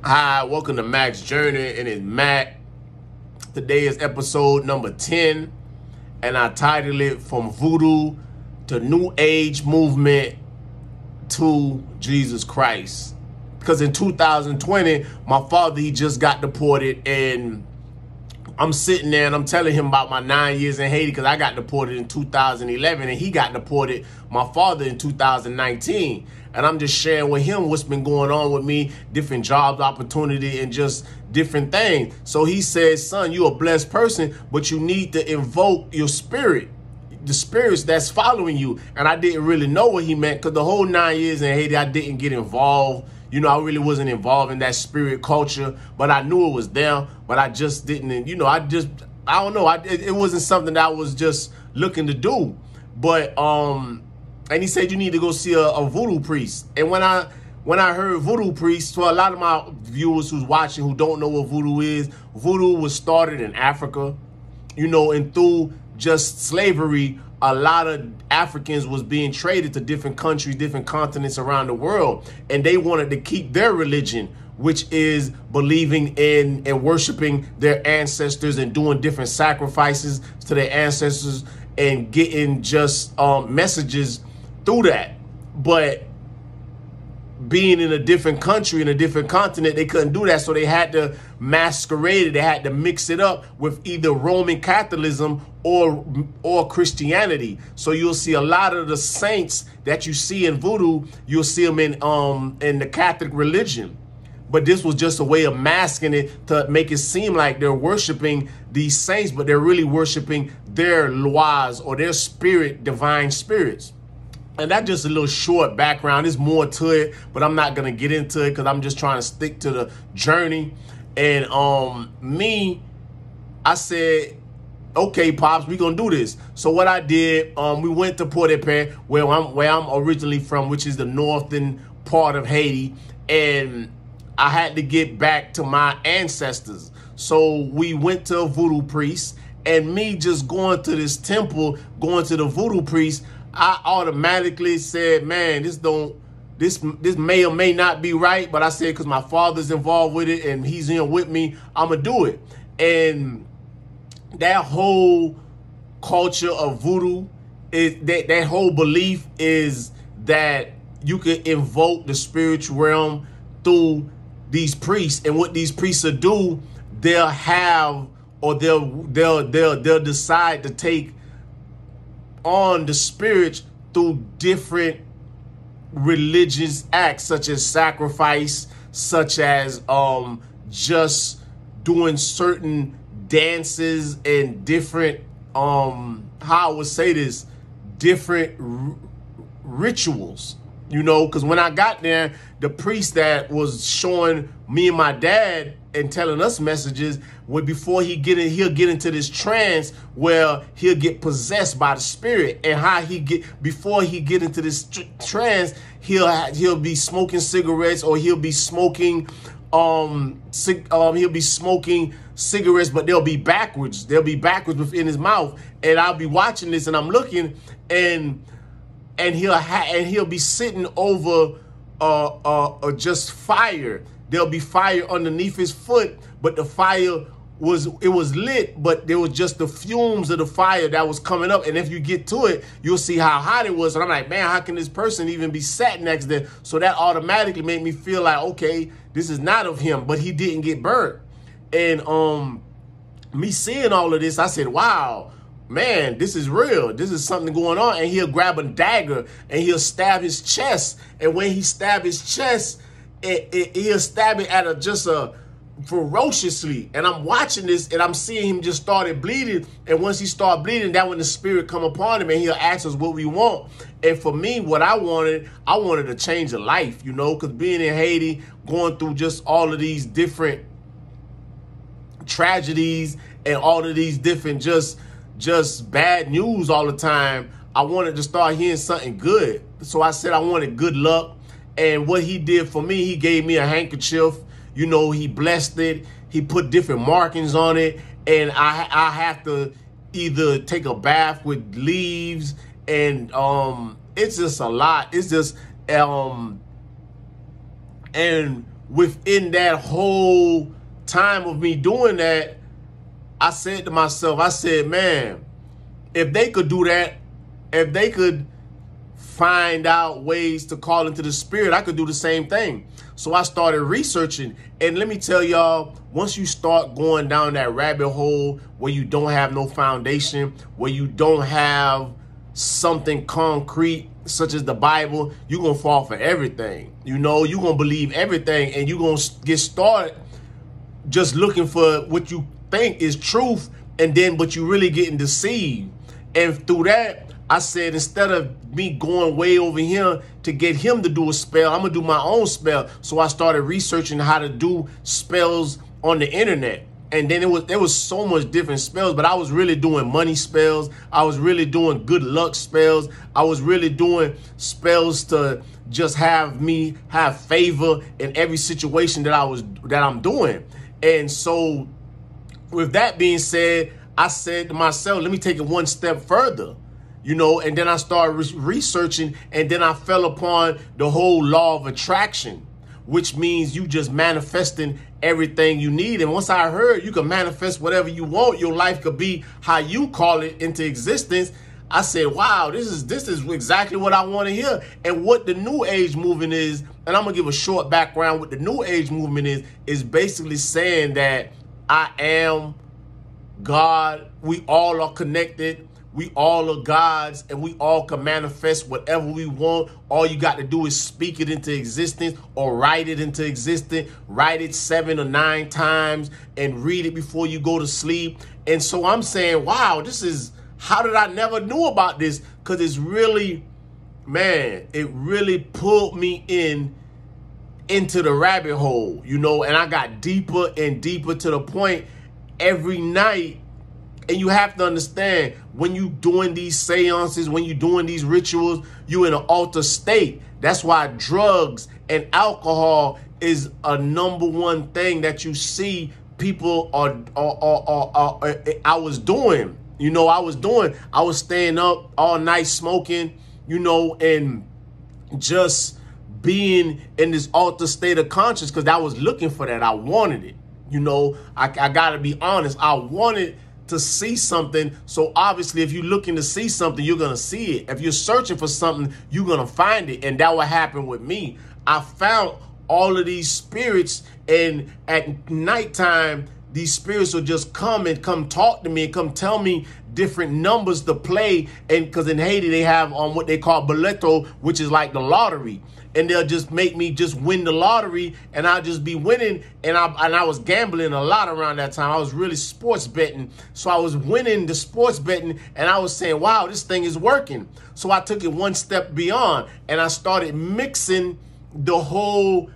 Hi, welcome to Mack's Journey, and it's Mack. Today is episode number 10, and I titled it From Voodoo to New Age Movement to Jesus Christ. Because in 2020, my father, he just got deported, and I'm sitting there and I'm telling him about my 9 years in Haiti because I got deported in 2011 and he got deported, my father, in 2019. And I'm just sharing with him what's been going on with me, different jobs, opportunity, and just different things. So he says, son, you're a blessed person, but you need to invoke your spirit, the spirits that's following you. And I didn't really know what he meant because the whole 9 years in Haiti, I didn't get involved. You know, I really wasn't involved in that spirit culture, but I knew it was there, but I just didn't, you know, I don't know. It wasn't something that I was just looking to do. But, and he said, you need to go see a voodoo priest. And when I heard voodoo priest, for a lot of my viewers who's watching who don't know what voodoo is, voodoo was started in Africa, you know, and through just slavery, a lot of Africans was being traded to different countries, different continents around the world. And they wanted to keep their religion, which is believing in and worshiping their ancestors and doing different sacrifices to their ancestors and getting just messages through that. But being in a different country, in a different continent, they couldn't do that. So they had to masquerade it. They had to mix it up with either Roman Catholicism or Christianity. So you'll see a lot of the saints that you see in voodoo, you'll see them in the Catholic religion. But this was just a way of masking it to make it seem like they're worshiping these saints, but they're really worshiping their lois or their spirit, divine spirits. And that's just a little short background. There's more to it, but I'm not going to get into it because I'm just trying to stick to the journey. And I said, okay, Pops, we're going to do this. So what I did, we went to Port-au-Prince, where I'm originally from, which is the northern part of Haiti. And I had to get back to my ancestors. So we went to a voodoo priest, and me just going to this temple, going to the voodoo priest, I automatically said, man, this may or may not be right. But I said, because my father's involved with it and he's in with me, I'm going to do it. And that whole culture of voodoo, that whole belief is that you can invoke the spiritual realm through these priests. And what these priests will do, they'll have, or they'll decide to take on the spirit through different religious acts, such as sacrifice, such as just doing certain dances and different how I would say this, different rituals, you know. Because when I got there, the priest that was showing me and my dad and telling us messages, before he'll get into this trance where he'll get possessed by the spirit. And how before he get into this trance, he'll be smoking cigarettes, or he'll be smoking cigarettes, but they'll be backwards. They'll be backwards within his mouth. And I'll be watching this and I'm looking, and he'll be sitting over just fire. There'll be fire underneath his foot, but the fire was lit, but there was just the fumes of the fire that was coming up. And if you get to it, you'll see how hot it was. And I'm like, man, how can this person even be sat next there? So that automatically made me feel like, okay, this is not of him, but he didn't get burnt. And me seeing all of this, I said, wow, man, this is real. This is something going on. And he'll grab a dagger and he'll stab his chest. And when he stab his chest, he'll stab it at just ferociously. And I'm watching this and I'm seeing him just started bleeding. And once he started bleeding, that when the spirit come upon him and he'll ask us what we want. And for me, what I wanted to change a life, you know, because being in Haiti, going through just all of these different tragedies and all of these different just bad news all the time, I wanted to start hearing something good. So I said I wanted good luck. And what he did for me, he gave me a handkerchief. You know, he blessed it. He put different markings on it. And I have to either take a bath with leaves. And it's just a lot. It's just, and within that whole time of me doing that, I said to myself, I said, man, if they could do that, if they could find out ways to call into the spirit, I could do the same thing. So I started researching. And let me tell y'all, once you start going down that rabbit hole where you don't have no foundation, where you don't have something concrete, such as the Bible, you're going to fall for everything. You know, you're going to believe everything, and you're going to get started just looking for what you think is truth, and then but you really getting deceived. And through that, I said, instead of me going way over here to get him to do a spell, I'm going to do my own spell. So I started researching how to do spells on the internet. And then there was so much different spells, but I was really doing money spells. I was really doing good luck spells. I was really doing spells to just have me have favor in every situation that I'm doing. And so with that being said, I said to myself, let me take it one step further. You know, and then I started researching, and then I fell upon the whole law of attraction, which means you just manifesting everything you need. And once I heard you can manifest whatever you want, your life could be how you call it into existence, I said, wow, this is exactly what I want to hear. And what the New Age movement is, and I'm going to give a short background. What the New Age movement is basically saying that I am God. We all are connected. We all are gods, and we all can manifest whatever we want. All you got to do is speak it into existence or write it into existence. Write it 7 or 9 times and read it before you go to sleep. And so I'm saying, wow, how did I never knew about this? Because it's really, man, it really pulled me into the rabbit hole, you know, and I got deeper and deeper to the point every night. And you have to understand, when you doing these seances, when you doing these rituals, you in an altered state. That's why drugs and alcohol is a #1 thing that you see people I was doing. You know, I was staying up all night smoking, you know, and just being in this altered state of conscience because I was looking for that. I wanted it. You know, I got to be honest. I wanted to see something. So obviously, if you're looking to see something, you're going to see it. If you're searching for something, you're going to find it. And that what happened with me. I found all of these spirits, and at nighttime, these spirits will just come talk to me and come tell me different numbers to play. And because in Haiti, they have what they call boleto, which is like the lottery. And they'll just make me just win the lottery, and I'll just be winning. And I was gambling a lot around that time. I was really sports betting. So I was winning the sports betting, and I was saying, wow, this thing is working. So I took it one step beyond, and I started mixing the whole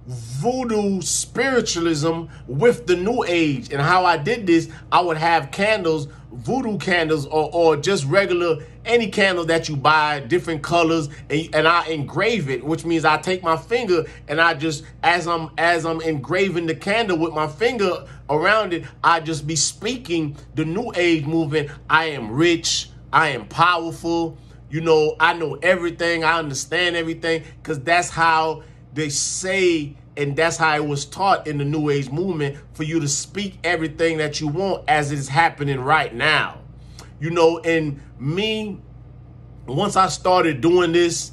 voodoo spiritualism with the New Age. And how I did this, I would have candles, voodoo candles, or just regular, any candle that you buy, different colors, and I engrave it, which means I take my finger and I just, as I'm engraving the candle with my finger around it, I just be speaking the New Age movement. I am rich, I am powerful, you know, I know everything, I understand everything, because that's how they say, and that's how it was taught in the New Age movement, for you to speak everything that you want as it is happening right now. You know, and me, once I started doing this,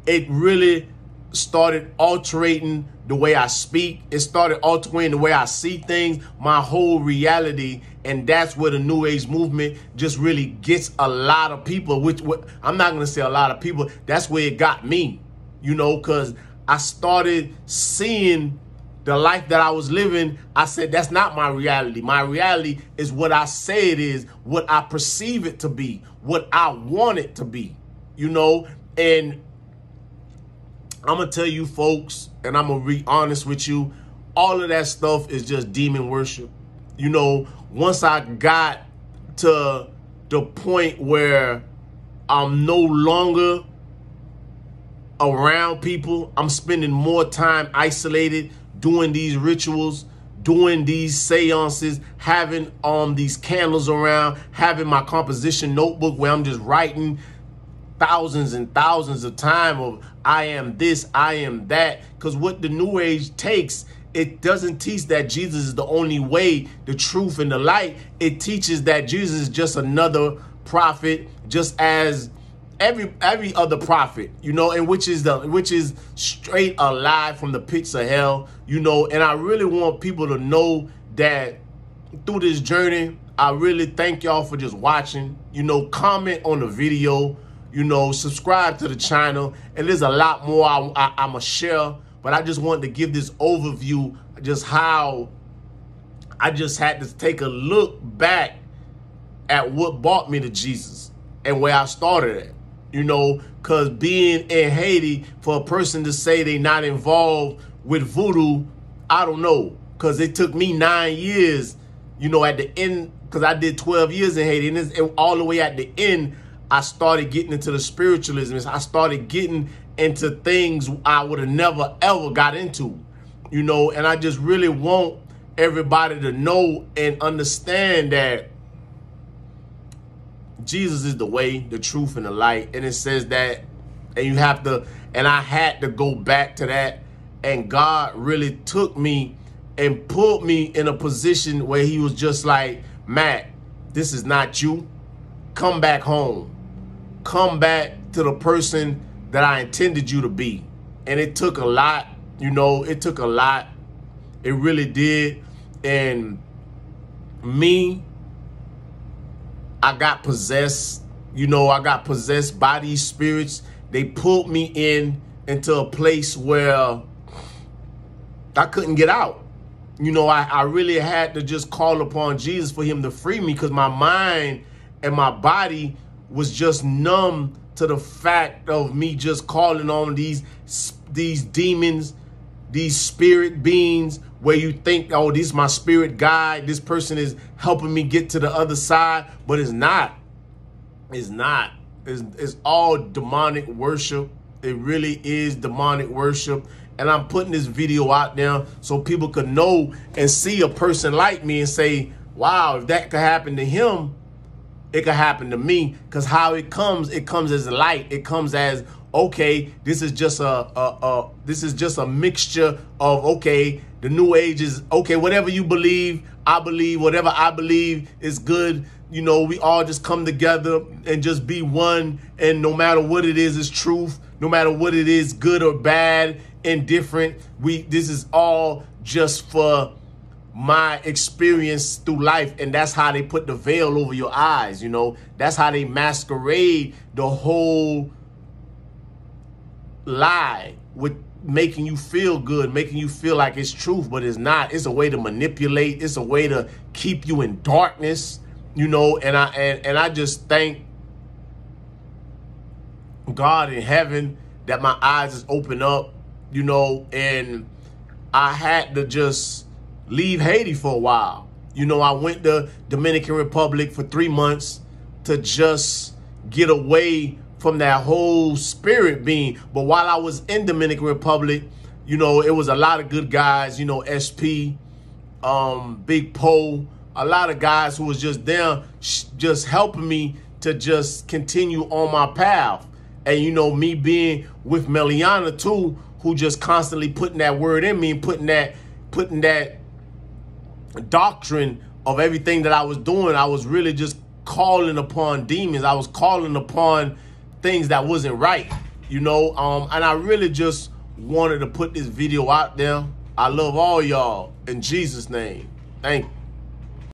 it really started altering the way I speak. It started altering the way I see things, my whole reality. And that's where the New Age movement just really gets a lot of people, which I'm not going to say a lot of people. That's where it got me, you know, because I started seeing the life that I was living. I said, that's not my reality. My reality is what I say it is, what I perceive it to be, what I want it to be, you know. And I'm going to tell you folks, and I'm going to be honest with you, all of that stuff is just demon worship. You know, once I got to the point where I'm no longer around people, I'm spending more time isolated, doing these rituals, doing these seances, having these candles around, having my composition notebook where I'm just writing thousands and thousands of time of I am this, I am that. Because what the New Age takes, it doesn't teach that Jesus is the only way, the truth, and the light. It teaches that Jesus is just another prophet, just as every other prophet, you know, and which is straight alive from the pits of hell, you know. And I really want people to know that through this journey, I really thank y'all for just watching. You know, comment on the video, you know, subscribe to the channel, and there's a lot more I'm gonna share. But I just wanted to give this overview, just how I just had to take a look back at what brought me to Jesus and where I started at. You know, because being in Haiti, for a person to say they not involved with voodoo, I don't know. Because it took me 9 years, you know, at the end, because I did 12 years in Haiti. And all the way at the end, I started getting into the spiritualism. I started getting into things I would have never, ever got into, you know. And I just really want everybody to know and understand that Jesus is the way, the truth, and the light. And it says that, and you have to, and I had to go back to that. And God really took me and put me in a position where he was just like, Matt, this is not you. Come back home. Come back to the person that I intended you to be. And it took a lot, you know, it took a lot. It really did. And me, I got possessed, you know, I got possessed by these spirits. They pulled me into a place where I couldn't get out. You know, I really had to just call upon Jesus for him to free me, because my mind and my body was just numb to the fact of me just calling on these demons, these spirit beings, where you think, oh, this is my spirit guide, this person is helping me get to the other side. But it's not. It's not. It's all demonic worship. It really is demonic worship. And I'm putting this video out there so people could know and see a person like me and say, wow, if that could happen to him, it could happen to me. Because how it comes as light. It comes as, okay, this is just a mixture of, okay, the New Age is, okay, whatever you believe, I believe, whatever I believe is good. You know, we all just come together and just be one. And no matter what it is truth. No matter what it is, good or bad, indifferent. This is all just for my experience through life. And that's how they put the veil over your eyes, you know. That's how they masquerade the whole lie with making you feel good, making you feel like it's truth, but it's not. It's a way to manipulate. It's a way to keep you in darkness, you know. And I just thank God in heaven that my eyes is open up, you know. And I had to just leave Haiti for a while. You know, I went to Dominican Republic for 3 months to just get away from that whole spirit being. But while I was in Dominican Republic, you know, it was a lot of good guys, you know, SP, Big Poe, a lot of guys who was just there, just helping me to just continue on my path. And, you know, me being with Meliana too, who just constantly putting that word in me and putting that doctrine of everything that I was doing. I was really just calling upon demons. I was calling upon things that wasn't right, you know. And I really just wanted to put this video out there. I love all y'all in Jesus' name. Thank you.